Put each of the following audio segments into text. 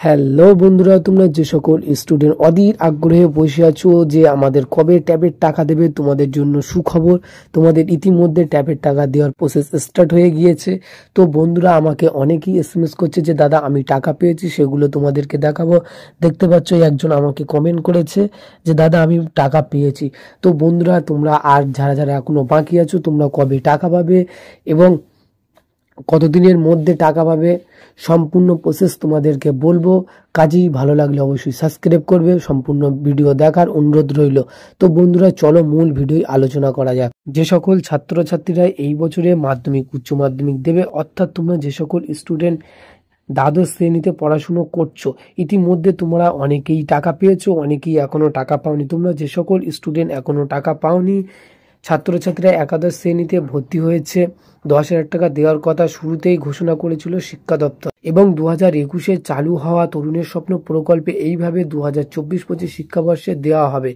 Hello বন্ধুরা, তোমরা যে সকল স্টুডেন্ট অধীর আগ্রহে বসে আছো যে আমাদের কবে ট্যাবের টাকা দেবে, তোমাদের জন্য সুখবর। তোমাদের ইতিমধ্যে ট্যাবের টাকা দেওয়ার প্রসেস স্টার্ট হয়ে গিয়েছে। তো বন্ধুরা, আমাকে অনেকেই এসএমএস করছে যে দাদা আমি টাকা পেয়েছি, সেগুলো তোমাদেরকে দেখাবো। দেখতে পাচ্ছ একজন আমাকে কমেন্ট করেছে যে দাদা আমি টাকা পেয়েছি। তো বন্ধুরা, তোমরা আর যারা যারা এখনো বাকি আছো, তোমরা কবে টাকা পাবে এবং কতদিনের মধ্যে টাকা পাবে, সম্পূর্ণ প্রসেস তোমাদেরকে বলবো। কাজেই ভালো লাগলে অবশ্যই সাবস্ক্রাইব করবে, সম্পূর্ণ ভিডিও দেখার অনুরোধ রইল। তো বন্ধুরা, চলো মূল ভিডিও আলোচনা করা যাক। যে সকল ছাত্রছাত্রীরা এই বছরে মাধ্যমিক উচ্চ মাধ্যমিক দেবে, অর্থাৎ তোমরা যে সকল স্টুডেন্ট দ্বাদশ শ্রেণীতে পড়াশুনো করছো, ইতিমধ্যে তোমরা অনেকেই টাকা পেয়েছো, অনেকেই এখনো টাকা পাওনি। তোমরা যে সকল স্টুডেন্ট এখনো টাকা পাওনি, ছাত্রছাত্রীরা একাদশ শ্রেণীতে ভর্তি হয়েছে, 10,000 টাকা দেওয়ার কথা শুরুতেই ঘোষণা করেছিল শিক্ষা দপ্তর এবং 2021-এ চালু হওয়া তরুণের স্বপ্ন প্রকল্পে এইভাবে 2024-25 শিক্ষাবর্ষে দেওয়া হবে।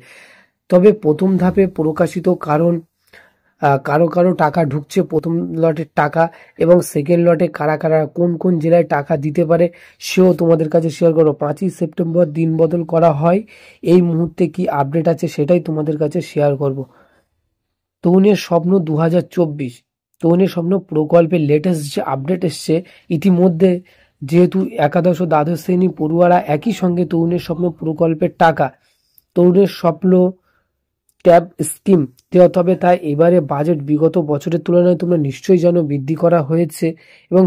তবে প্রথম ধাপে প্রকাশিত কারো কারো টাকা ঢুকছে প্রথম লটের টাকা, এবং সেকেন্ড লটে কারা কারা কোন কোন জেলায় টাকা দিতে পারে সেও তোমাদের কাছে শেয়ার করো। 5ই সেপ্টেম্বর দিন বদল করা হয়, এই মুহূর্তে কি আপডেট আছে সেটাই তোমাদের কাছে শেয়ার করব। তরুণের স্বপ্ন 2024, তরুণের স্বপ্ন প্রকল্পের লেটেস্ট যে আপডেট এসছে, ইতিমধ্যে যেহেতু একাদশ ও দ্বাদশ শ্রেণী পড়ুয়ারা একই সঙ্গে তরুণের স্বপ্ন প্রকল্পের টাকা, তরুণের স্বপ্ন ট্যাব স্কিম দেওয়া হবে, তাই এবারে বাজেট বিগত বছরের তুলনায় তোমরা নিশ্চয়ই জানো বৃদ্ধি করা হয়েছে এবং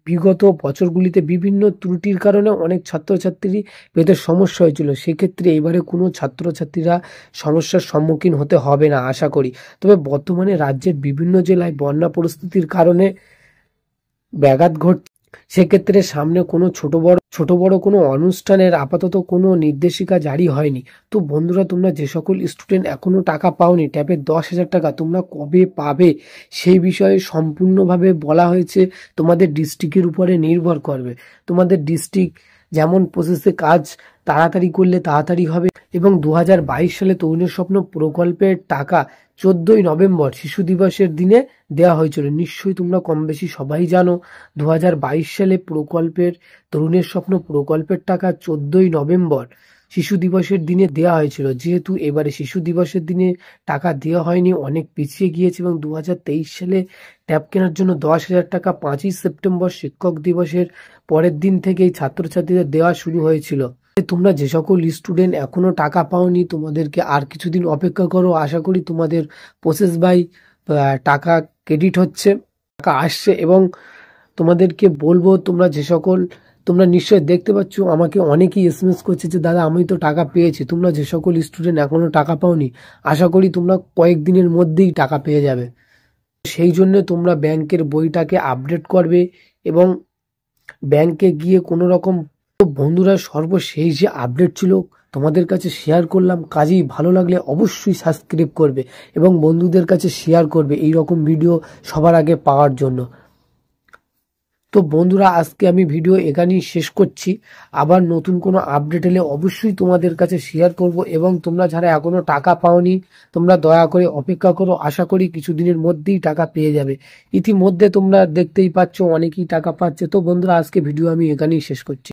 বিগত বছরগুলিতে বিভিন্ন ত্রুটির কারণে অনেক ছাত্রছাত্রী পেতে সমস্যা হয়েছিল। সেক্ষেত্রে এবারে কোনো ছাত্রছাত্রীরা সমস্যার সম্মুখীন হতে হবে না আশা করি। তবে বর্তমানে রাজ্যের বিভিন্ন জেলায় বন্যা পরিস্থিতির কারণে ব্যাঘাত ঘটছে। সেক্ষেত্রে সামনে কোনো ছোট বড় কোনো অনুষ্ঠানের আপাতত কোনো নির্দেশিকা জারি হয়নি। তো বন্ধুরা, তোমরা যে সকল স্টুডেন্ট এখনো টাকা পাওনি, ট্যাবের 10,000 টাকা তোমরা কবে পাবে সেই বিষয়ে সম্পূর্ণভাবে বলা হয়েছে। তোমাদের ডিস্ট্রিক্টের উপরে নির্ভর করবে। তোমাদের ডিস্ট্রিক্ট যেমন প্রসেসে কাজ তাড়াতাড়ি করলে তাড়াতাড়ি হবে। এবং 2022 সালে তরুণের স্বপ্ন প্রকল্পের টাকা 14ই নভেম্বর শিশু দিবসের দিনে দেওয়া হয়েছিল। নিশ্চয়ই তোমরা কম বেশি সবাই জানো 2022 সালে তরুণের স্বপ্ন প্রকল্পের টাকা 14ই নভেম্বর শিশু দিবসের দিনে দেওয়া হয়েছিল। যেহেতু এবারে শিশু দিবসের দিনে টাকা দেওয়া হয়নি, অনেক পিছিয়ে গিয়েছে, এবং 2023 সালে ট্যাব কেনার জন্য 10,000 টাকা 5ই সেপ্টেম্বর শিক্ষক দিবসের পরের দিন থেকেই ছাত্রছাত্রীদের দেওয়া শুরু হয়েছিল। তোমরা যে সকল স্টুডেন্ট এখনো টাকা পাওনি, তোমাদেরকে আর কিছুদিন অপেক্ষা করো। আশা করি তোমাদের প্রসেস বাই টাকা ক্রেডিট হচ্ছে, টাকা আসছে। এবং তোমাদেরকে বলবো, তোমরা নিশ্চয়ই দেখতে পাচ্ছ আমাকে অনেকেই এসএমএস করছে যে দাদা আমি তো টাকা পেয়েছি। তোমরা যে সকল স্টুডেন্ট এখনো টাকা পাওনি, আশা করি তোমরা কয়েকদিনের মধ্যেই টাকা পেয়ে যাবে। সেই জন্য তোমরা ব্যাংকের বইটাকে আপডেট করবে এবং ব্যাংকে গিয়ে কোনো রকম। বন্ধুরা, সর্বশেষ যে আপডেট ছিল তোমাদের কাছে শেয়ার করলাম। কাজেই ভালো লাগলে অবশ্যই সাবস্ক্রাইব করবে এবং বন্ধুদের কাছে শেয়ার করবে এই রকম ভিডিও সবার আগে পাওয়ার জন্য। তো বন্ধুরা, আজকে আমি ভিডিও এখানেই শেষ করছি। আবার নতুন কোনো আপডেট এলে অবশ্যই তোমাদের কাছে শেয়ার করব। এবং তোমরা যারা এখনো টাকা পাওনি, তোমরা দয়া করে অপেক্ষা করো। আশা করি কিছুদিনের মধ্যেই টাকা পেয়ে যাবে। ইতিমধ্যে তোমরা দেখতেই পাচ্ছ অনেকেই টাকা পাচ্ছে। তো বন্ধুরা, আজকে ভিডিও আমি এখানেই শেষ করছি।